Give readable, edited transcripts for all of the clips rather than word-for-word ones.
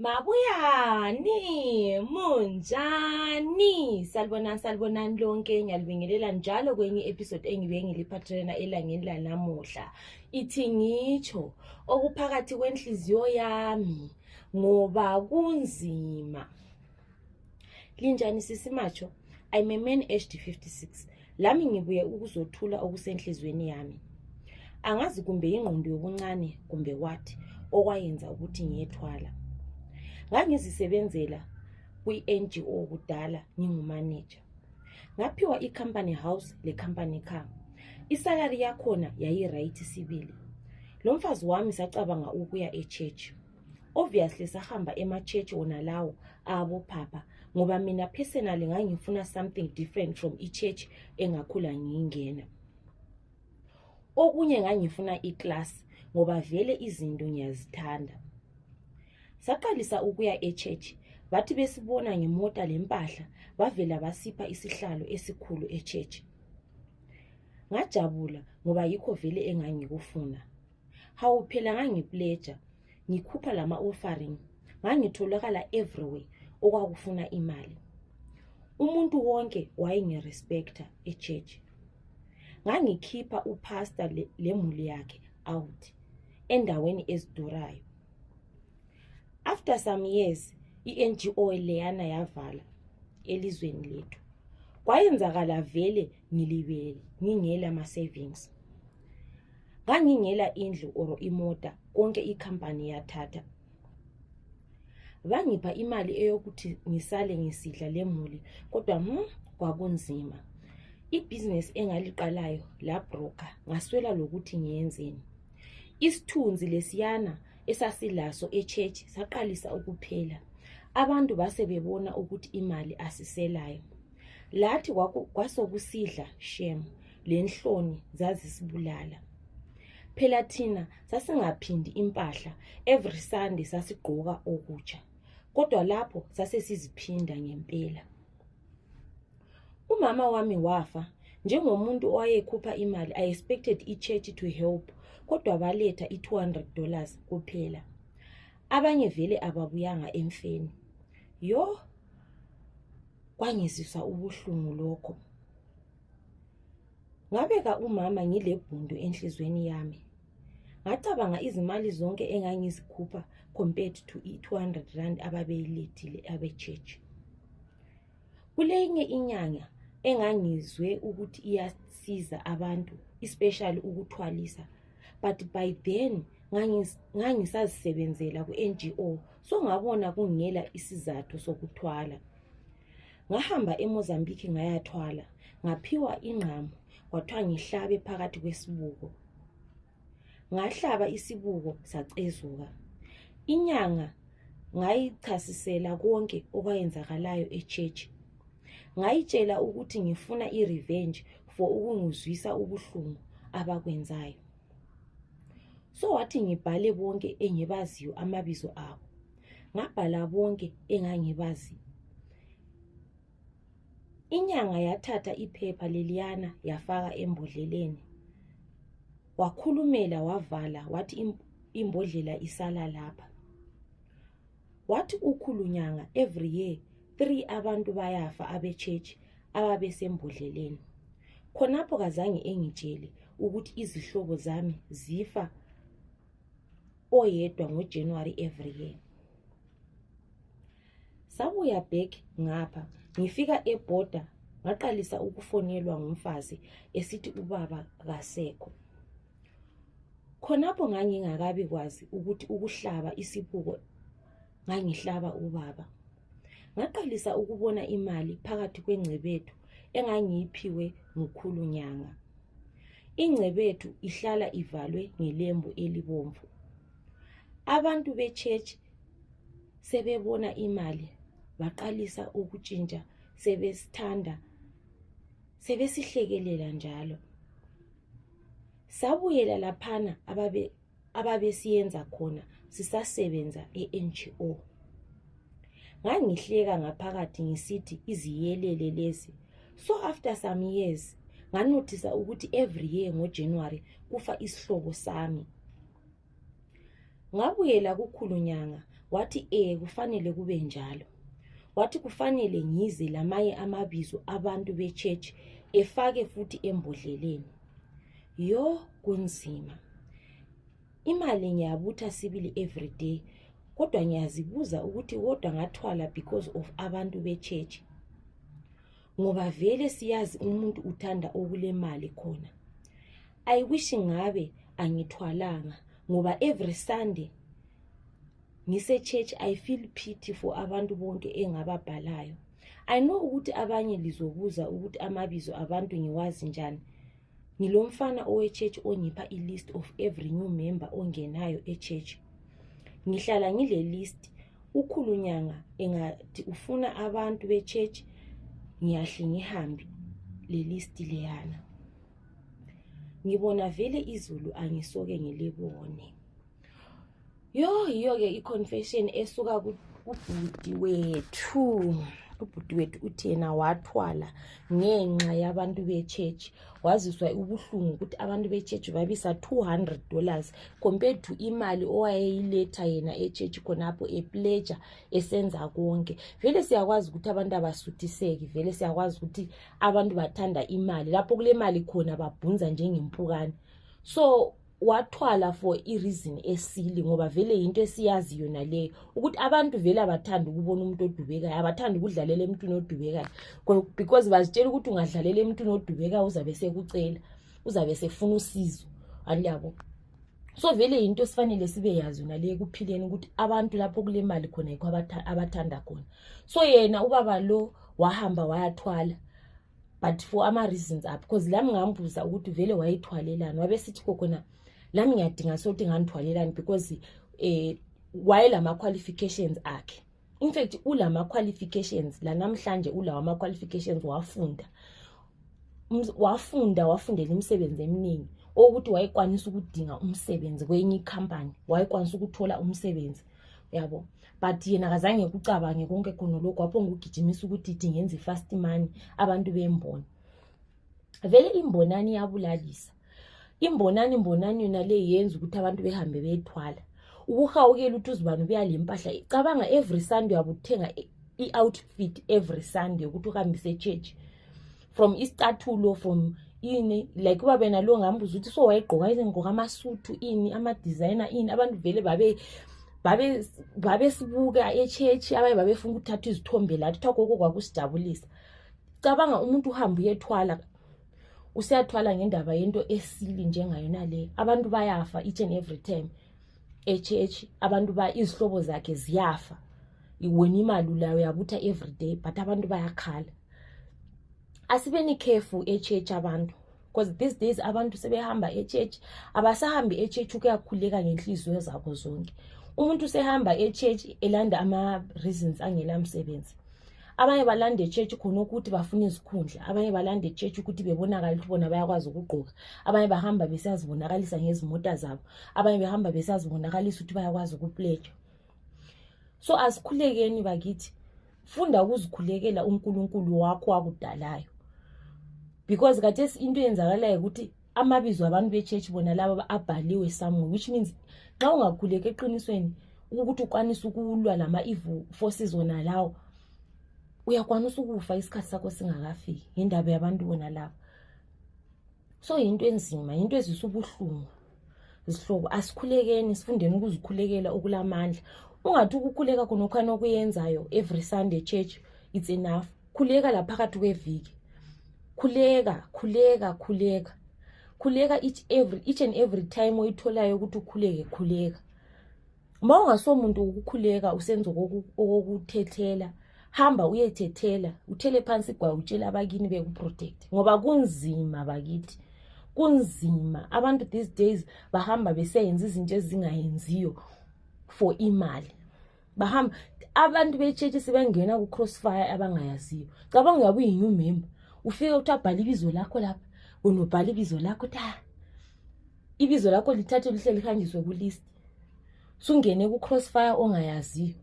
Mabuyani, munjani? Salibonani lonke, ngiyalibingelela njalo kwenye episode engibuye ngiliphathelana elangeni lanamuhla. Ithi ngitsho okuphakathi kwenhliziyo yami ngoba kunzima. Linjani sisimacho? I'm a man aged 56. Lami ngibuye ukuzothula okusenhlizweni yami. Angazi kumbe ingqondo yobuncane kumbe wathi okwayenza ukuthi ngiyethwala. Ngangizisebenzela kwi-NGO kudala ngingumanager. Ngaphiwa i-company house le-company car. Isalary yakhona yayi-right sibili. Lo mfazi wami sacabanga ukuya e-church. Obviously sahamba ema-church wona lawo abo papa ngoba mina personally ngangifuna something different from i-church engakhula ngiyingena. Okunye ngangifuna i-class ngoba vele izinto ngiyazithanda. Saqalisa ukuya e-church, bathi besibona ngemota lempahla, bavela basipha isihlalo esikhulu e-church. Ngajabula ngoba yikho vele engangikufuna. Hawu phela ngangipleasure, ngikhupha lama offering, ngangitholakala everywhere okwakufuna imali. Umuntu wonke wayengirespecta e-church. Ngangikhipha upastor lemuli yakhe out endaweni ezidurayo. After some years, i-NGO leyana yavala elizweni lethu. Kwayenzakala vele ngilibele, ngingela ama-savings. Ngangingela indlu or imota, konke i-company yathatha. Bangipha imali eyokuthi ngisale ngisidla lemuli, kodwa kwakunzima. I-business engaliqalayo la broker, ngaswela lokuthi ngiyenzeni. Isithunzi lesiyana esasilaso e-church saqalisa ukuphela. Abantu base bebona ukuthi imali asiselayo. Lathi kwasokusidla shame, lenhloni zazisibulala. Phela thina sasingaphindi impahla, every Sunday sasigqoka okutsha. Kodwa lapho sase siziphinda ngempela. Umama wami wafa, njengomuntu owayekhupha imali, I expected i-church to help. Kodwa baletha $200 kuphela. Abanye vele ababuyanga emfeni. Yo, kwangizisa ubuhlungu lokho. Ngabeka umama ngilebhundu enhlizweni yami. Ngacabanga izimali zonke engangizikhupha compared to i-200 ababeyilethile abe-church. Kulenye inyanga engangizwe ukuthi iyasiza abantu, especially ukuthwalisa. But by then, ngangisazisebenzela ku-NGO, so ngabona kungela isizathu sokuthwala. Ngahamba eMozambique ngayathwala, ngaphiwa ingqamu, kwathiwa ngihlabe phakathi kwesibuko. Ngahlaba isibuko sacezuka. Inyanga ngayichasisela konke okwayenzakalayo e-church. Ngayitshela ukuthi ngifuna i-revenge for ukungizwisa ubuhlungu abakwenzayo. So wathi ngibhale bonke engibaziyo amabizo abo. Ngabhala bonke engangibazi. Inyanga yathatha iphepha leliyana yafaka embodleleni. Wakhulumela wavala wathi imbodlela isala lapha. Wathi ukhulunyanga every year 3 abantu bayafa abe-church ababesembodleleni. Khonapho kazange engitshele ukuthi izihlobo zami zifa oyedwa ngoJanuary every year. Sabuya back ngapha, ngifika eborder, ngaqalisa ukufonelwa ngumfazi esithi ubaba kasekho. Khonapho ngangingakabi kwazi ukuthi ukuhlaba isibuko ngangihlaba ubaba. Ngaqalisa ukubona imali phakathi kwengcebethu engangiyiphiwe ngukhulunyanga. Ingcebethu ihlala ivalwe ngelembu elibomvu. Abantu be-church sebebona imali, baqalisa ukutshintsha, sebesithanda, sebesihlekelela njalo. Sabuyela laphana ababesiyenza khona sisasebenza e-NGO. Ngangihleka ngaphakathi ngisithi iziyelele lezi. So after some years, nganothisa ukuthi every year ngoJanuary kufa isihlobo sami. Ngabuyela kukhulunyanga wathi kufanele kube njalo. Wathi kufanele ngize lamaye amabizo abantu be-church efake futhi embodleleni. Kunzima. Imali ngiyabutha sibili everyday, kodwa ngiyazibuza ukuthi kodwa ngathwala because of abantu be-church. Ngoba vele siyazi umuntu uthanda okule mali khona. I wish ngabe angithwalanga, ngoba every Sunday ngise church I feel pity for abantu bonke engababhalayo. I know ukuthi abanye lizobuza ukuthi amabizo abantu ngiwazi njani. Ngilomfana owe-church ongipha i-list of every new member ongenayo e-church. Ngihlala ngile list. Ukhulunyanga engathi ufuna abantu be-church, ngiyahle ngihambe le list leyana. Ngibona vele izulu angisoke ngilibone. Yiyo-ke i-confession esuka kubhuti wethu. Ubhuti wethu uthi yena wathwala ngenxa yabantu be-church. Waziswa ubuhlungu ukuthi abantu be-church babisa $200 compared to imali owayeyiletha yena e-church khonapho epledger esenza konke. Vele siyakwazi ukuthi abantu abasuthiseki, vele siyakwazi ukuthi abantu bathanda imali. Lapho kule mali khona babhunza njengempukane. So wathwala for i-reason esili, ngoba vele into esiyazi yona leyo ukuthi abantu vele abathanda ukubona umuntu odubekayo, abathanda ukudlalela emntwini odubekayo, because bazitshela ukuthi ungadlalela emntwini odubekayo uzabe sekucela, uzabe sefuna usizo, aliyabo. So vele into esifanele sibe yazi yona leyo kuphileni ukuthi abantu lapho kule mali khona yikho abathanda khona. So yena ubaba lo wahamba wayathwala, but for ama reasons up, because lami ngambuza ukuthi vele wayithwalelani, wabe sithi khona lami ngiyadinga sokuthi ngandithwalelani because wayelama qualifications akhe. In fact ulama qualifications la namhlanje ulawa ama qualifications, wafundela imisebenzi eminingi ukuthi wayekwanisa ukudinga umsebenzi kwenye company, wayekwanisa ukuthola umsebenzi, yabo. But yena akazange kucabange konke khona lokho, wapho ngugijimisa ukuthi idingenza ifast money abantu bembona. Vele imbonani yabulalisa. Imbonani yona le yenza ukuthi abantu behambe bethwala. Ukuhawukela ukuthi uzibani beyale impahla. Cabanga every Sunday uyabuthenga i-outfit every Sunday ukuthi uhambise church. From istatulo, from ini, like uba bena lo ngambuza ukuthi so wayegqoka izingqoka amasutu ini, ama designer ini, abantu vele babe sibuka e-church, abaye babefuna ukuthatha izithombe lathi, thakho kwakusijabulisa. Cabanga umuntu uhamba uyethwala, usiyathwala ngendaba yento esili njengayona le. Abantu bayafa each and every time e-church, abantu izihlobo zakhe ziyafa. Wena imali la uyabutha every day, but abantu bayakhala. Asibeni careful e-church abantu, because these days abantu sebehamba e-church, abasahambi e-church ukuyakhuleka ngenhliziyo zabo zonke. Umuntu sehamba e-church elanda ama reasons angela msebenzi. Abanye balanda e-church khona ukuthi bafuna izikhundla, abanye balanda e-church ukuthi bebonakala ukuthi bona bayakwazi ukugqoka, abanye bahamba besazibonakalisa ngezimota zabo, abanye behamba besazibonakalisa ukuthi bayakwazi ukupledge. So asikhulekeni bakithi, funda ukuzikhulekela uNkulunkulu wakho wakudalayo, because khathesi into yenzakalayo ukuthi amabizo abantu be-church bona laba abhaliwe somewhere, which means xa ungakhuleka eqinisweni ukuthi ukwanisa ukulwa lama evil forces wona lawo, uyakwanisa ukufa isikhathi sakho singakafiki ngendaba yabantu bona laba. So into enzima, into ezisubuhlungu. Zihlobo asikhulekeni, sifundeni ukuzikhulekela okulamandla. Ungathi ukukhuleka khona okhana okuyenzayo every Sunday church it's enough. Khuleka la phakathi kweviki. Khuleka each and every time oyitholayo ukuthi ukhuleke, khuleka. Ma ungasomuntu ukukhuleka usenza okuthethela, hamba uyethethela, uthele phansi kwa utshela abakini bekuprotect, ngoba kunzima bakithi. Kunzima. Abantu these days bahamba beseyenza izinto ezingayenziyo for imali. Bahamba abantu be-church sebengena ku crossfire abangayaziyo. Cabanga uyabe uyi-new member, ufike uthi abhala ibizo lakho lapha, unobhala ibizo lakho ibizo lakho lithathe lihle lihanjiswe ku list. Sungene ku crossfire ongayaziyo.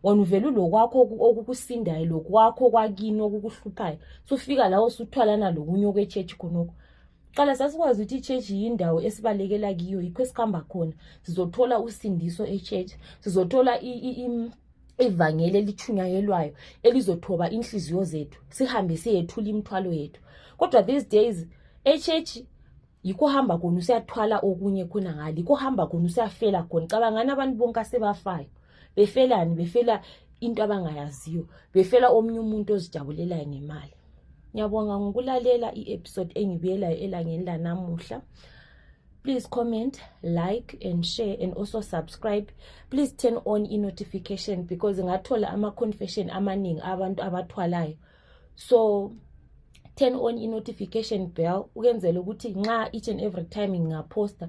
Wona uvela ulokwakho okukusindayo, lokwakho kwakini okukuhluphayo. Sufika la usuthwalana lokunye okwe-church khonoko. qala sasikwazi ukuthi ichurch yindawo esibalekela kiyo, yikho esikhamba khona sizothola usindiso echurch, sizothola ivangeli elithunyayelwayo elizothoba inhliziyo zethu, sihambe siyethula imithwalo yethu. Kodwa these days echurch yikho hamba khona usiyathwala okunye khona ngale, yikho hamba khona usiyafela khona. Cabangana abantu bonke asebafayo befelani? Befela into abangayaziyo, befela omunye umuntu ozijabulelayo ngemali. Ngiyabonga ngokulalela i-episode engibuyelayo elangeni lanamuhla. Please comment, like and share and also subscribe. Please turn on i-notification because ngathola ama-confession amaningi abantu abathwalayo. So turn on i-notification bell ukenzela ukuthi nxa each and every time ngingaposta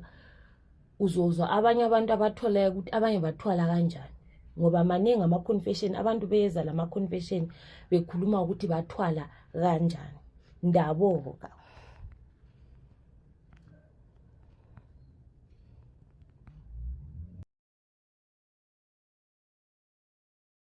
uzozwa abanye abantu abathwalayo ukuthi abanye bathwala kanjani. Ngoba maningi ama-confession, abantu beza lama-confession bekhuluma ukuthi bathwala kanjani. Ndabonga.